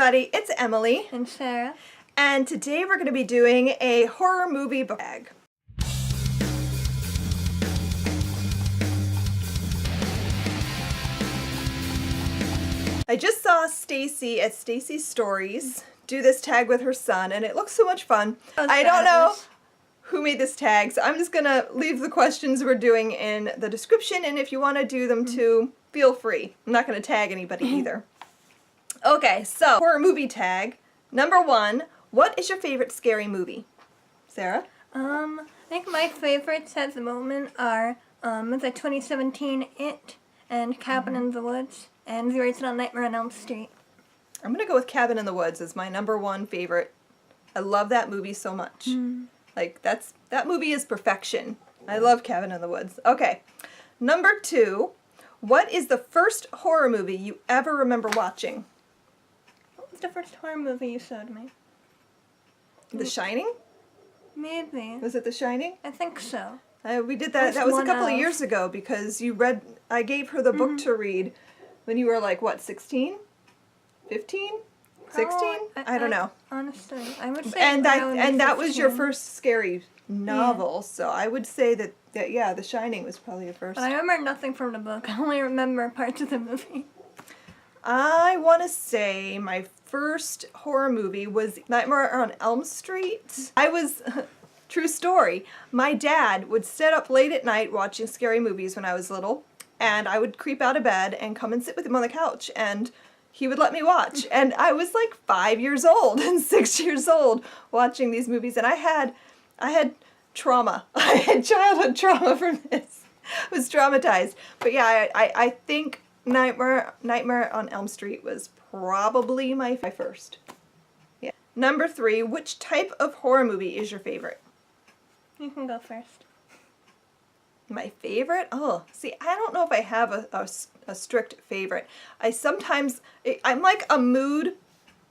everybody, it's Emily and Sarah, and today we're going to be doing a horror movie book bag. I just saw Stacy at Stacy's Stories do this tag with her son, and it looks so much fun. I don't know who made this tag, so I'm just going to leave the questions we're doing in the description, and if you want to do them too, feel free. I'm not going to tag anybody either. Okay, so horror movie tag. Number 1, what is your favorite scary movie? Sarah? I think my favorites at the moment are the 2017 It and Cabin in the Woods and the original Nightmare on Elm Street. I'm going to go with Cabin in the Woods as my number 1 favorite. I love that movie so much. Like, that movie is perfection. I love Cabin in the Woods. Okay, number 2, what is the first horror movie you ever remember watching? What was the first horror movie you showed me? The Shining? Maybe. Was it The Shining? I think so. We did that. That was a couple of years ago because I gave her the book to read when you were like, what, 16? 15? 16? I don't know. Honestly, I would say and that was your 15. first scary novel, so I would say that yeah, The Shining was probably your first. But I remember nothing from the book. I only remember parts of the movie. I want to say my first horror movie was Nightmare on Elm Street. True story, my dad would sit up late at night watching scary movies when I was little, and I would creep out of bed and come and sit with him on the couch, and he would let me watch. And I was like 5 years old and 6 years old watching these movies, and I had trauma. I had childhood trauma from this. I was traumatized. But yeah, I think Nightmare on Elm Street was probably my first. Yeah. Number 3, which type of horror movie is your favorite? You can go first. My favorite? Oh, see, I don't know if I have a strict favorite. I'm like a mood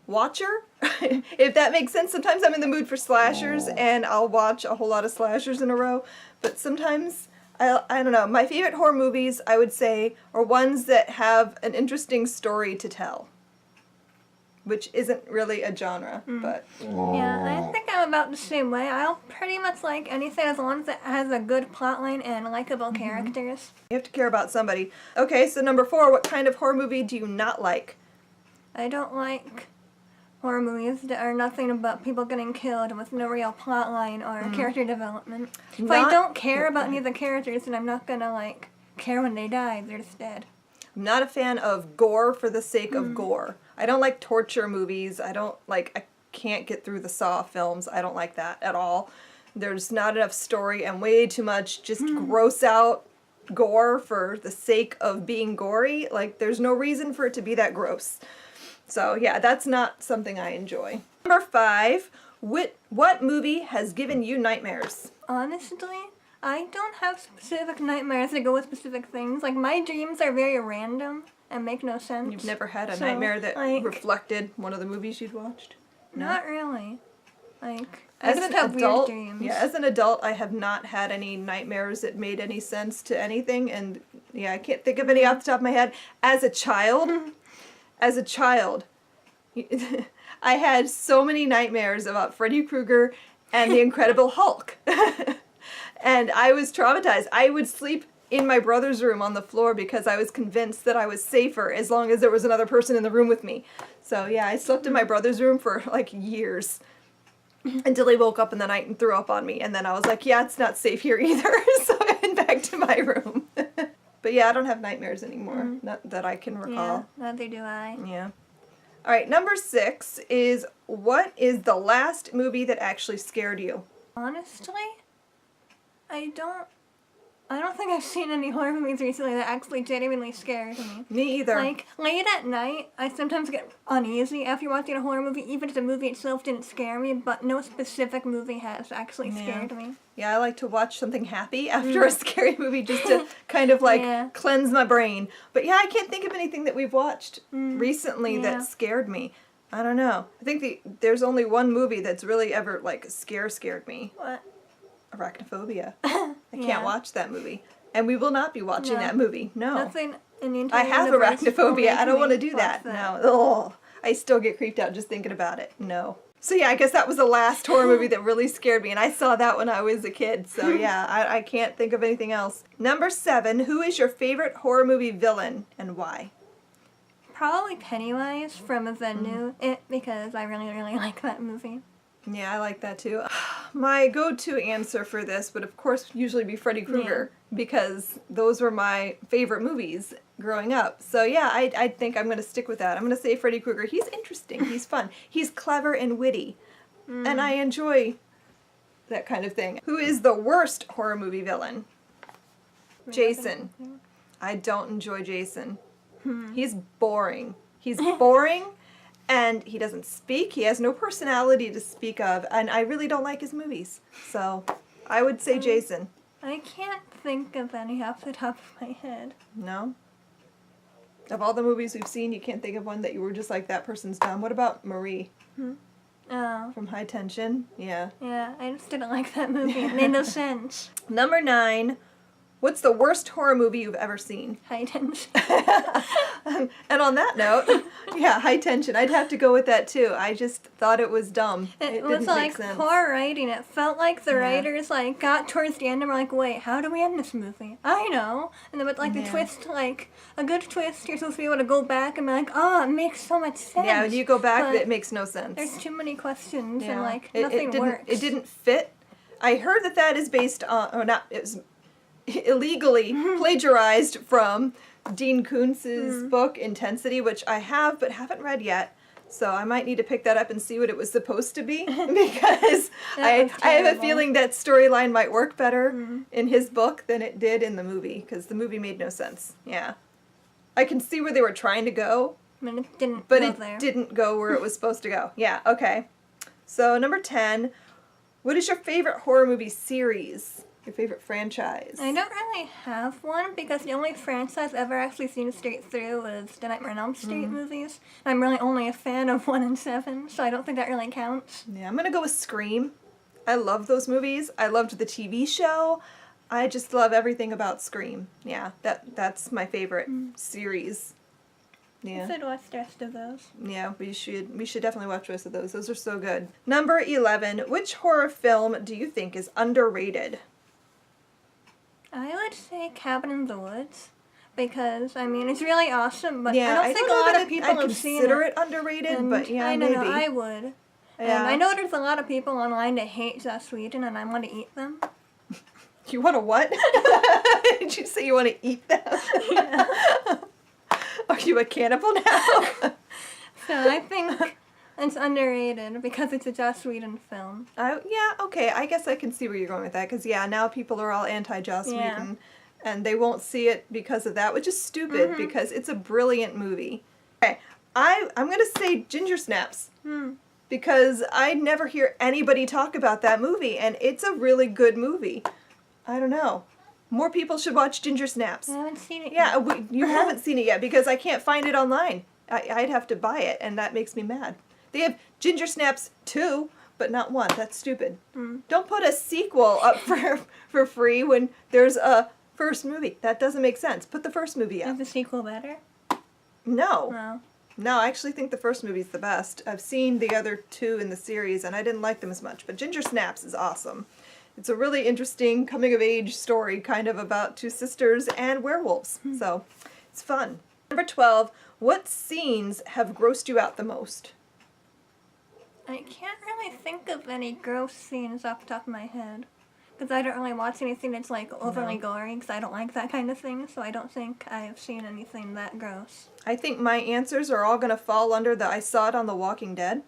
watcher, if that makes sense. Sometimes I'm in the mood for slashers, and I'll watch a whole lot of slashers in a row, but sometimes, I don't know. My favorite horror movies, I would say, are ones that have an interesting story to tell, which isn't really a genre, but... Yeah, I think I'm about the same way. I'll pretty much like anything as long as it has a good plotline and likable characters. You have to care about somebody. Okay, so number 4, what kind of horror movie do you not like? I don't like horror movies that are nothing about people getting killed with no real plotline or character development. If I don't care about any of the characters, then I'm not gonna, like, care when they die. They're just dead. I'm not a fan of gore for the sake of gore. I don't like torture movies. I can't get through the Saw films. I don't like that at all. There's not enough story and way too much just gross out gore for the sake of being gory. Like, there's no reason for it to be that gross. So yeah, that's not something I enjoy. Number 5, what movie has given you nightmares? Honestly, I don't have specific nightmares that go with specific things. Like, my dreams are very random and make no sense. You've never had a nightmare that reflected one of the movies you'd watched? No? Not really. Like, I just have weird dreams. Yeah, as an adult, I have not had any nightmares that made any sense to anything, and yeah, I can't think of any off the top of my head. As a child, I had so many nightmares about Freddy Krueger and the Incredible Hulk. And I was traumatized. I would sleep in my brother's room on the floor because I was convinced that I was safer as long as there was another person in the room with me. So yeah, I slept in my brother's room for like years until he woke up in the night and threw up on me. And then I was like, yeah, it's not safe here either. So I went back to my room. But yeah, I don't have nightmares anymore, not that I can recall. Yeah, neither do I. Yeah. All right, number 6 is, what is the last movie that actually scared you? Honestly, I don't think I've seen any horror movies recently that actually genuinely scared me. Me either. Like, late at night, I sometimes get uneasy after watching a horror movie, even if the movie itself didn't scare me, but no specific movie has actually scared me. Yeah, I like to watch something happy after a scary movie just to kind of like cleanse my brain. But yeah, I can't think of anything that we've watched recently that scared me. I don't know. I think there's only one movie that's really ever like scared me. What? Arachnophobia. I can't watch that movie. And we will not be watching that movie. No. Nothing in the entire I have arachnophobia. I don't want to do that. No. Ugh. I still get creeped out just thinking about it. No. So yeah, I guess that was the last horror movie that really scared me, and I saw that when I was a kid. So yeah, I can't think of anything else. Number 7, who is your favorite horror movie villain and why? Probably Pennywise from the new It, because I really, really like that movie. Yeah, I like that too. My go-to answer for this would, of course, usually be Freddy Krueger, because those were my favorite movies growing up. So yeah, I think I'm going to stick with that. I'm going to say Freddy Krueger. He's interesting. He's fun. He's clever and witty. And I enjoy that kind of thing. Who is the worst horror movie villain? Jason. I don't enjoy Jason. He's boring. He's boring. And he doesn't speak. He has no personality to speak of. And I really don't like his movies. So I would say Jason. I can't think of any off the top of my head. No? Of all the movies we've seen, you can't think of one that you were just like, that person's dumb. What about Marie? Oh. From High Tension? Yeah. Yeah, I just didn't like that movie. It made no sense. Number 9. What's the worst horror movie you've ever seen? High Tension. And on that note, yeah, High Tension. I'd have to go with that too. I just thought it was dumb. It was didn't like make sense. poor writing. It felt like the writers like got towards the end and were like, wait, how do we end this movie? I know. And then with like the twist, like a good twist, you're supposed to be able to go back and be like, oh, it makes so much sense. Yeah, when you go back, But it makes no sense. there's too many questions Yeah. and like It nothing works. It didn't fit. I heard that is based on, or not, it was illegally plagiarized from Dean Koontz's book Intensity, which I have but haven't read yet. So I might need to pick that up and see what it was supposed to be, because I have a feeling that storyline might work better in his book than it did in the movie, because the movie made no sense. Yeah. I can see where they were trying to go, I mean, it didn't but go it there. didn't go where it was supposed to go. Yeah, okay. So number 10, what is your favorite horror movie series? Your favorite franchise? I don't really have one, because the only franchise I've ever actually seen straight through was the Nightmare on Elm Street movies. I'm really only a fan of 1 and 7, so I don't think that really counts. Yeah, I'm gonna go with Scream. I love those movies. I loved the TV show. I just love everything about Scream. Yeah, that's my favorite series. I Yeah. should watch the rest of those. Yeah, we should definitely watch the rest of those. Those are so good. Number 11, which horror film do you think is underrated? I would say Cabin in the Woods, because, I mean, it's really awesome, but Yeah, I don't think a know lot that of people I'd have seen consider it. it underrated, And but yeah, I don't maybe. know, I would. And Yeah. I know there's a lot of people online that hate Joss Whedon, and I want to eat them. You want to what? Did you say you want to eat them? Are you a cannibal now? So I think it's underrated because it's a Joss Whedon film. Yeah, okay. I guess I can see where you're going with that, because yeah, now people are all anti-Joss Yeah. Whedon, and they won't see it because of that, which is stupid, because it's a brilliant movie. Okay, I'm gonna say Ginger Snaps, because I never hear anybody talk about that movie, and it's a really good movie. I don't know. More people should watch Ginger Snaps. I haven't seen it Yeah, yet. you haven't seen it yet, because I can't find it online. I'd have to buy it, and that makes me mad. They have Ginger Snaps 2, but not 1. That's stupid. Don't put a sequel up for free when there's a first movie. That doesn't make sense. Put the first movie Is up. the sequel better? No. No. No, I actually think the first movie's the best. I've seen the other 2 in the series, and I didn't like them as much. But Ginger Snaps is awesome. It's a really interesting coming-of-age story, kind of about 2 sisters and werewolves. So, it's fun. Number 12, what scenes have grossed you out the most? I can't really think of any gross scenes off the top of my head. Because I don't really watch anything that's like overly gory, because I don't like that kind of thing, so I don't think I've seen anything that gross. I think my answers are all going to fall under the I saw it on The Walking Dead.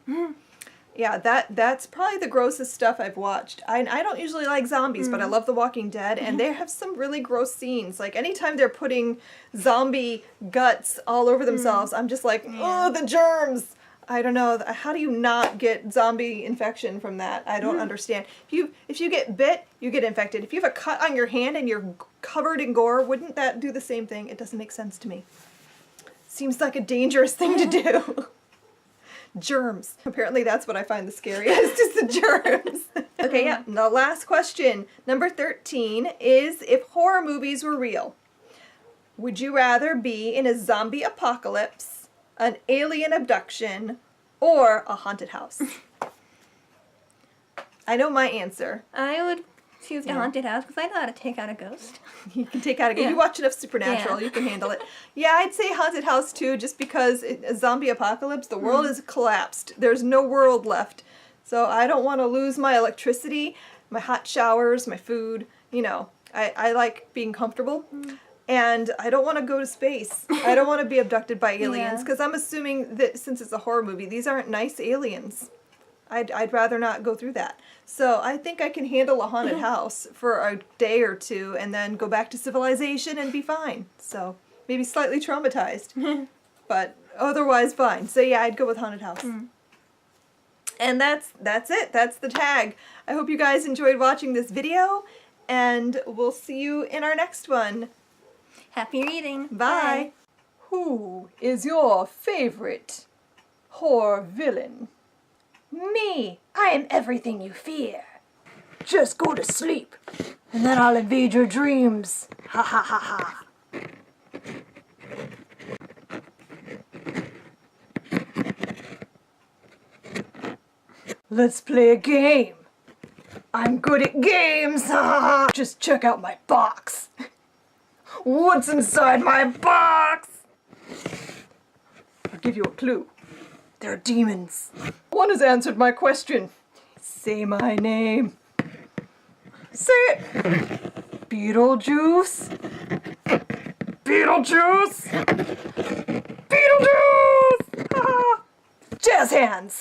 Yeah, that's probably the grossest stuff I've watched. I don't usually like zombies, but I love The Walking Dead, and they have some really gross scenes. Like, anytime they're putting zombie guts all over themselves, I'm just like, oh, the germs! I don't know. How do you not get zombie infection from that? I don't understand. If you get bit, you get infected. If you have a cut on your hand and you're covered in gore, wouldn't that do the same thing? It doesn't make sense to me. Seems like a dangerous thing to do. Germs. Apparently that's what I find the scariest, is the germs. Okay, yeah. The last question, number 13, is if horror movies were real, would you rather be in a zombie apocalypse an alien abduction, or a haunted house? I know my answer. I would choose the haunted house because I know how to take out a ghost. You can take out a Yeah. You watch enough Supernatural, Yeah. you can handle it. Yeah, I'd say haunted house too, just because a zombie apocalypse, the world is collapsed. There's no world left. So I don't want to lose my electricity, my hot showers, my food. You know, I like being comfortable. And I don't want to go to space. I don't want to be abducted by aliens, Yeah. because I'm assuming that since it's a horror movie, these aren't nice aliens. I'd rather not go through that. So I think I can handle a haunted house for a day or two and then go back to civilization and be fine. So maybe slightly traumatized, but otherwise fine. So yeah, I'd go with haunted house. And that's it. That's the tag. I hope you guys enjoyed watching this video, and we'll see you in our next one. Happy reading. Bye. Who is your favorite horror villain? Me! I am everything you fear. Just go to sleep, and then I'll invade your dreams. Ha ha ha ha. Let's play a game. I'm good at games. Ha ha ha. Just check out my box. What's inside my box? I'll give you a clue. They're demons. One has answered my question. Say my name. Say it. Beetlejuice. Beetlejuice. Beetlejuice. Ah. Jazz hands.